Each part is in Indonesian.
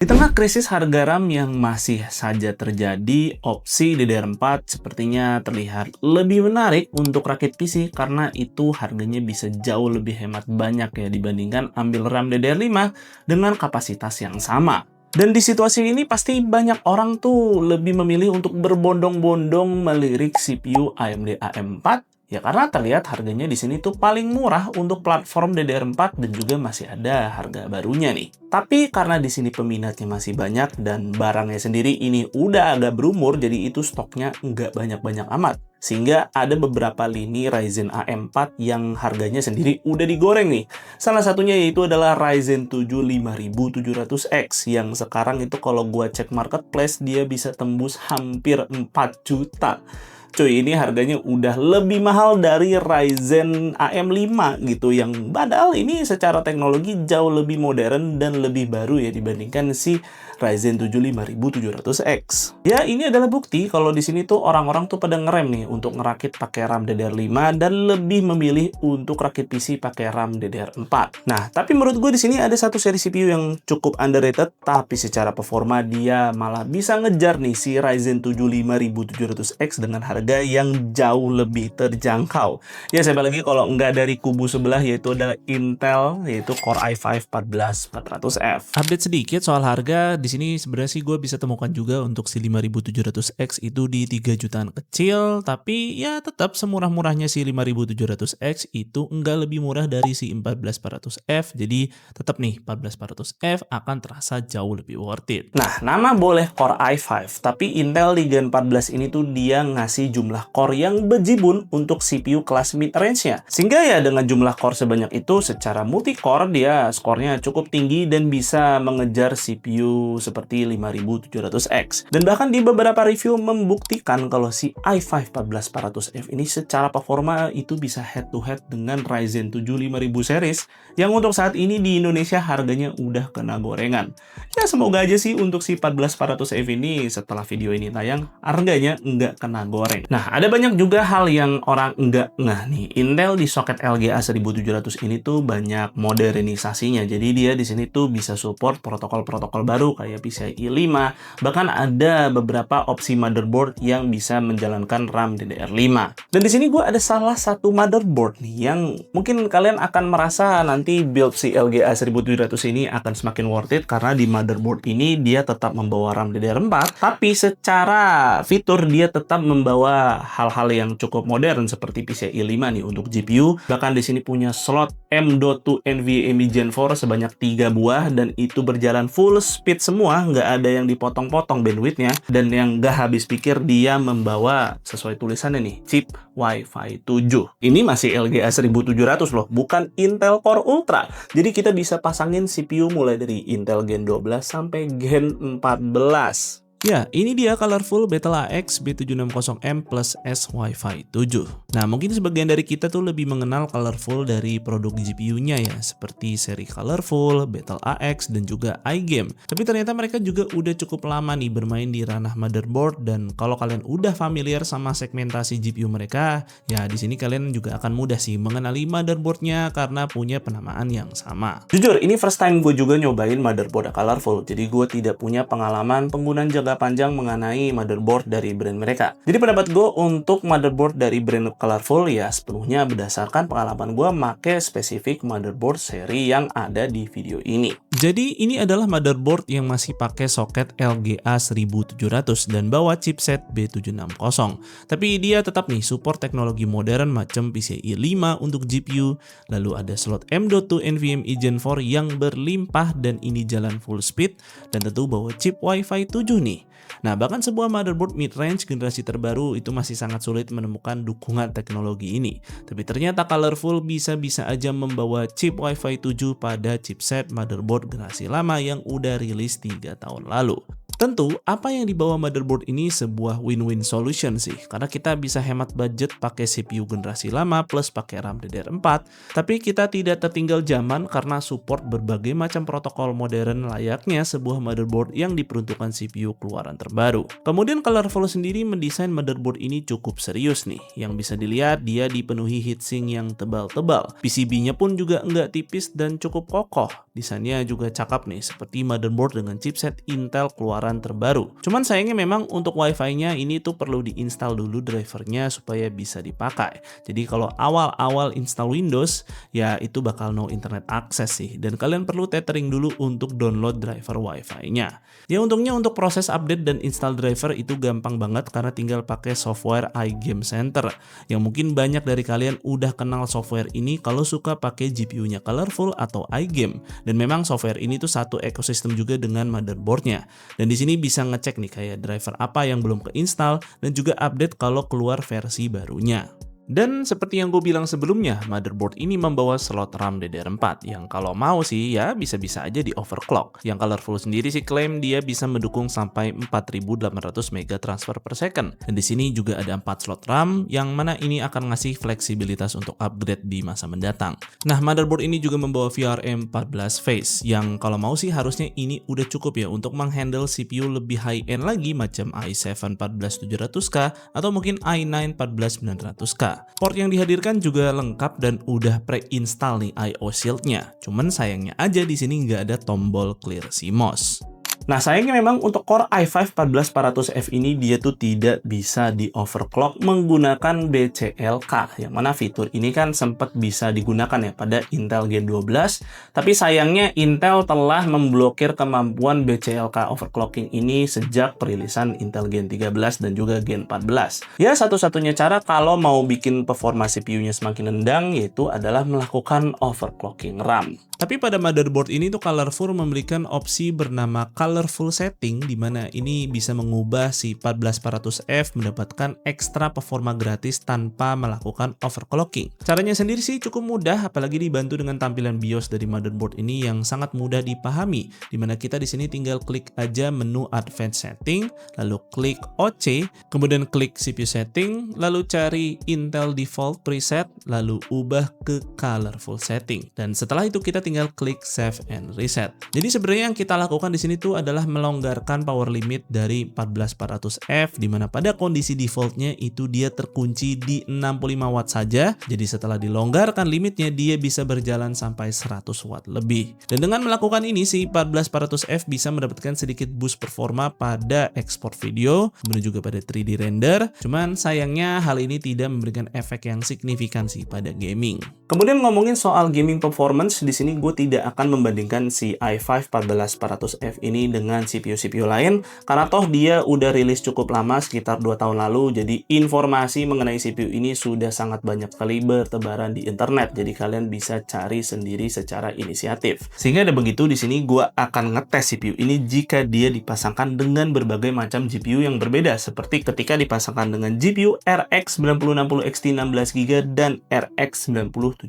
Di tengah krisis harga RAM yang masih saja terjadi, opsi DDR4 sepertinya terlihat lebih menarik untuk rakit PC karena itu harganya bisa jauh lebih hemat banyak ya dibandingkan ambil RAM DDR5 dengan kapasitas yang sama. Dan di situasi ini pasti banyak orang tuh lebih memilih untuk berbondong-bondong melirik CPU AMD AM4 ya karena terlihat harganya di sini tuh paling murah untuk platform DDR4 dan juga masih ada harga barunya nih. Tapi karena di sini peminatnya masih banyak dan barangnya sendiri ini udah agak berumur, jadi itu stoknya nggak banyak-banyak amat. Sehingga ada beberapa lini Ryzen AM4 yang harganya sendiri udah digoreng nih. Salah satunya yaitu adalah Ryzen 7 5700X yang sekarang itu kalau gua cek marketplace dia bisa tembus hampir 4 juta. Cuy, ini harganya udah lebih mahal dari Ryzen AM5 gitu, yang padahal ini secara teknologi jauh lebih modern dan lebih baru ya dibandingkan si Ryzen 7 5700X. Ya, ini adalah bukti kalau di sini tuh orang-orang tuh pada ngerem nih untuk ngerakit pakai RAM DDR5 dan lebih memilih untuk rakit PC pakai RAM DDR4. Nah, tapi menurut gue di sini ada satu seri CPU yang cukup underrated, tapi secara performa dia malah bisa ngejar nih si Ryzen 7 5700X dengan harga yang jauh lebih terjangkau. Ya, saya lagi kalau nggak dari kubu sebelah yaitu adalah Intel, yaitu Core i5 14400F. Update sedikit soal harga, di sini sebenarnya sih gue bisa temukan juga untuk si 5700X itu di 3 jutaan kecil, tapi ya tetap semurah-murahnya si 5700X itu enggak lebih murah dari si 14400F, jadi tetap nih 14400F akan terasa jauh lebih worth it. Nah, nama boleh Core i5, tapi Intel di Gen 14 ini tuh dia ngasih jumlah core yang bejibun untuk CPU kelas mid-range-nya. Sehingga ya dengan jumlah core sebanyak itu, secara multi-core dia skornya cukup tinggi dan bisa mengejar CPU seperti 5700X. Dan bahkan di beberapa review membuktikan kalau si i5 14400F ini secara performa itu bisa head-to-head dengan Ryzen 7 5000 series yang untuk saat ini di Indonesia harganya udah kena gorengan. Ya semoga aja sih untuk si 14400F ini setelah video ini tayang harganya nggak kena goreng. Nah, ada banyak juga hal yang orang nggak ngeh nih. Intel di soket LGA 1700 ini tuh banyak modernisasinya. Jadi dia di sini tuh bisa support protokol-protokol baru kayak PCIe 5. Bahkan ada beberapa opsi motherboard yang bisa menjalankan RAM DDR5. Dan di sini gue ada salah satu motherboard nih yang mungkin kalian akan merasa nanti build si LGA 1700 ini akan semakin worth it karena di motherboard ini dia tetap membawa RAM DDR4, tapi secara fitur dia tetap membawa hal-hal yang cukup modern seperti PCIe 5 nih untuk GPU. Bahkan di sini punya slot M.2 NVMe Gen 4 sebanyak 3 buah dan itu berjalan full speed semua, nggak ada yang dipotong-potong bandwidthnya. Dan yang nggak habis pikir dia membawa sesuai tulisannya nih, chip Wi-Fi 7. Ini masih LGA 1700 loh, bukan Intel Core Ultra. Jadi kita bisa pasangin CPU mulai dari Intel Gen 12 sampai Gen 14. Ya, ini dia colorful Battle AX B760M plus S Wi-Fi 7. Nah, mungkin sebagian dari kita tuh lebih mengenal colorful dari produk GPU-nya ya, seperti seri colorful, Battle AX, dan juga iGame. Tapi ternyata mereka juga udah cukup lama nih bermain di ranah motherboard, dan kalau kalian udah familiar sama segmentasi GPU mereka, ya di sini kalian juga akan mudah sih mengenali motherboardnya karena punya penamaan yang sama. Jujur, ini first time gue juga nyobain motherboard colorful, jadi gue tidak punya pengalaman penggunaan jangka panjang mengenai motherboard dari brand mereka. Jadi pendapat gue untuk motherboard dari brand colorful ya sepenuhnya berdasarkan pengalaman gue make spesifik motherboard seri yang ada di video ini. Jadi ini adalah motherboard yang masih pakai soket LGA 1700 dan bawa chipset B760. Tapi dia tetap nih support teknologi modern macam PCIe 5 untuk GPU, lalu ada slot M.2 NVMe Gen 4 yang berlimpah dan ini jalan full speed, dan tentu bawa chip Wi-Fi 7 nih. Nah, bahkan sebuah motherboard mid-range generasi terbaru itu masih sangat sulit menemukan dukungan teknologi ini. Tapi ternyata colorful bisa-bisa aja membawa chip Wi-Fi 7 pada chipset motherboard generasi lama yang udah rilis 3 tahun lalu. Tentu, apa yang dibawa motherboard ini sebuah win-win solution sih, karena kita bisa hemat budget pakai CPU generasi lama plus pakai RAM DDR4, tapi kita tidak tertinggal zaman karena support berbagai macam protokol modern layaknya sebuah motherboard yang diperuntukkan CPU keluaran terbaru. Kemudian Colorful sendiri mendesain motherboard ini cukup serius nih, yang bisa dilihat dia dipenuhi heatsink yang tebal-tebal. PCB-nya pun juga nggak tipis dan cukup kokoh. Desainnya juga cakep nih, seperti motherboard dengan chipset Intel keluaran terbaru. Cuman sayangnya memang untuk Wi-Fi-nya ini tuh perlu diinstal dulu drivernya supaya bisa dipakai. Jadi kalau awal-awal install Windows, ya itu bakal no internet access sih. Dan kalian perlu tethering dulu untuk download driver Wi-Fi-nya. Ya untungnya untuk proses update dan install driver itu gampang banget karena tinggal pakai software iGame Center. Yang mungkin banyak dari kalian udah kenal software ini kalau suka pakai GPU-nya Colorful atau iGame. Dan memang software ini tuh satu ekosistem juga dengan motherboardnya. Dan di sini bisa ngecek nih kayak driver apa yang belum keinstall dan juga update kalau keluar versi barunya. Dan seperti yang gue bilang sebelumnya, motherboard ini membawa slot RAM DDR4 yang kalau mau sih ya bisa-bisa aja di overclock. Yang Colorful sendiri sih klaim dia bisa mendukung sampai 4800 MB transfer per second. Dan di sini juga ada 4 slot RAM yang mana ini akan ngasih fleksibilitas untuk upgrade di masa mendatang. Nah, motherboard ini juga membawa VRM 14 phase yang kalau mau sih harusnya ini udah cukup ya untuk menghandle CPU lebih high-end lagi macam i7 14700K atau mungkin i9 14900K. Port yang dihadirkan juga lengkap dan udah pre-install nih I/O Shield-nya. Cuman sayangnya aja di sini nggak ada tombol clear CMOS. Nah, sayangnya memang untuk Core i5 14400F ini dia tuh tidak bisa di overclock menggunakan BCLK, yang mana fitur ini kan sempat bisa digunakan ya pada Intel Gen 12, tapi sayangnya Intel telah memblokir kemampuan BCLK overclocking ini sejak perilisan Intel Gen 13 dan juga Gen 14. Ya, satu-satunya cara kalau mau bikin performa CPU-nya semakin nendang yaitu adalah melakukan overclocking RAM. Tapi pada motherboard ini tuh Colorful memberikan opsi bernama Colorful Setting, di mana ini bisa mengubah si 14400F mendapatkan ekstra performa gratis tanpa melakukan overclocking. Caranya sendiri sih cukup mudah, apalagi dibantu dengan tampilan BIOS dari motherboard ini yang sangat mudah dipahami, di mana kita di sini tinggal klik aja menu Advanced Setting, lalu klik OC, kemudian klik CPU Setting, lalu cari Intel Default Preset, lalu ubah ke Colorful Setting. Dan setelah itu kita tinggal klik Save and Reset. Jadi sebenarnya yang kita lakukan di sini tuh adalah melonggarkan power limit dari 14400F, di mana pada kondisi defaultnya itu dia terkunci di 65 watt saja. Jadi setelah dilonggarkan limitnya dia bisa berjalan sampai 100 watt lebih. Dan dengan melakukan ini si 14400F bisa mendapatkan sedikit boost performa pada ekspor video, kemudian juga pada 3D render. Cuman sayangnya hal ini tidak memberikan efek yang signifikan sih pada gaming. Kemudian ngomongin soal gaming performance, di sini gue tidak akan membandingkan si i5 14400F ini dengan CPU-CPU lain, karena toh dia udah rilis cukup lama, sekitar 2 tahun lalu, jadi informasi mengenai CPU ini sudah sangat banyak kali bertebaran di internet, jadi kalian bisa cari sendiri secara inisiatif. Sehingga ada begitu, di sini gue akan ngetes CPU ini jika dia dipasangkan dengan berbagai macam GPU yang berbeda, seperti ketika dipasangkan dengan GPU RX 9060 XT 16GB dan RX 9070.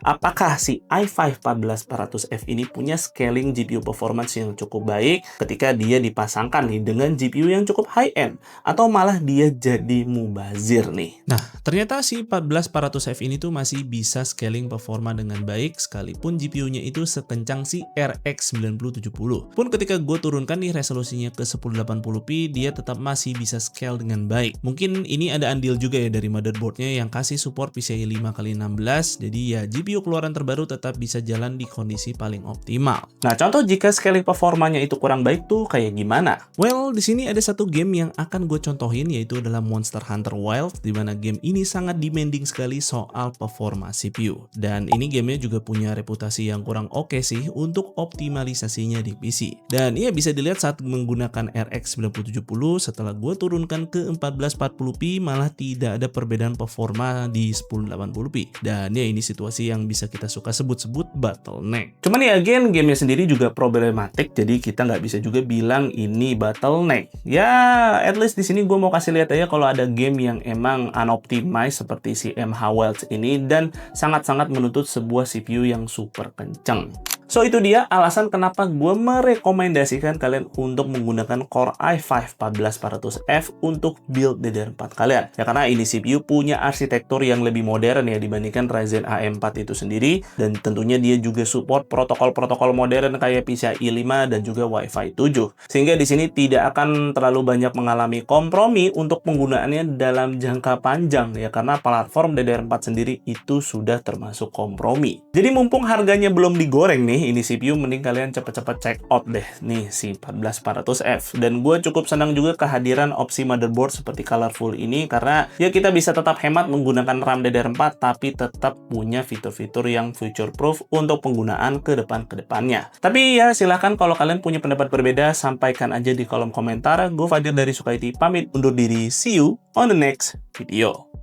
Apakah si i5 14400F ini punya scaling GPU performance yang cukup baik ketika dia dipasangkan nih dengan GPU yang cukup high-end, atau malah dia jadi mubazir nih? Nah, ternyata si 14400F ini tuh masih bisa scaling performa dengan baik sekalipun GPU-nya itu sekencang si RX 9070. Pun ketika gue turunkan nih resolusinya ke 1080p, dia tetap masih bisa scale dengan baik. Mungkin ini ada andil juga ya dari motherboardnya yang kasih support PCIe 5x16, jadi ya GPU keluaran terbaru tetap bisa jalan di kondisi paling optimal. Nah, contoh jika scaling performanya itu kurang baik tuh kayak gimana? Well, di sini ada satu game yang akan gue contohin, yaitu adalah Monster Hunter Wilds, di mana game ini sangat demanding sekali soal performa CPU. Dan ini gamenya juga punya reputasi yang kurang oke sih untuk optimalisasinya di PC. Dan ia bisa dilihat saat menggunakan RX 9070, setelah gue turunkan ke 1440p malah tidak ada perbedaan performa di 1080p. Dan ya ini situasi yang bisa kita suka sebut-sebut bottleneck. Cuman ya again, gamenya sendiri juga problematik, jadi kita nggak bisa juga bilang ini bottleneck. Ya, at least di sini gue mau kasih lihat aja kalau ada game yang emang unoptimized seperti si MH Wilds ini dan sangat-sangat menuntut sebuah CPU yang super kenceng. So itu dia alasan kenapa gue merekomendasikan kalian untuk menggunakan Core i5 14400F untuk build DDR4 kalian. Ya karena ini CPU punya arsitektur yang lebih modern ya dibandingkan Ryzen AM4 itu sendiri, dan tentunya dia juga support protokol-protokol modern kayak PCIe 5 dan juga Wi-Fi 7. Sehingga di sini tidak akan terlalu banyak mengalami kompromi untuk penggunaannya dalam jangka panjang ya karena platform DDR4 sendiri itu sudah termasuk kompromi. Jadi mumpung harganya belum digoreng nih, ini CPU mending kalian cepet-cepet check out deh nih si 14400F. Dan gue cukup senang juga kehadiran opsi motherboard seperti colorful ini karena ya kita bisa tetap hemat menggunakan RAM DDR4 tapi tetap punya fitur-fitur yang future proof untuk penggunaan ke depannya. Tapi ya silahkan kalau kalian punya pendapat berbeda, sampaikan aja di kolom komentar. Gue Fadil dari Sukaiti pamit undur diri. See you on the next video.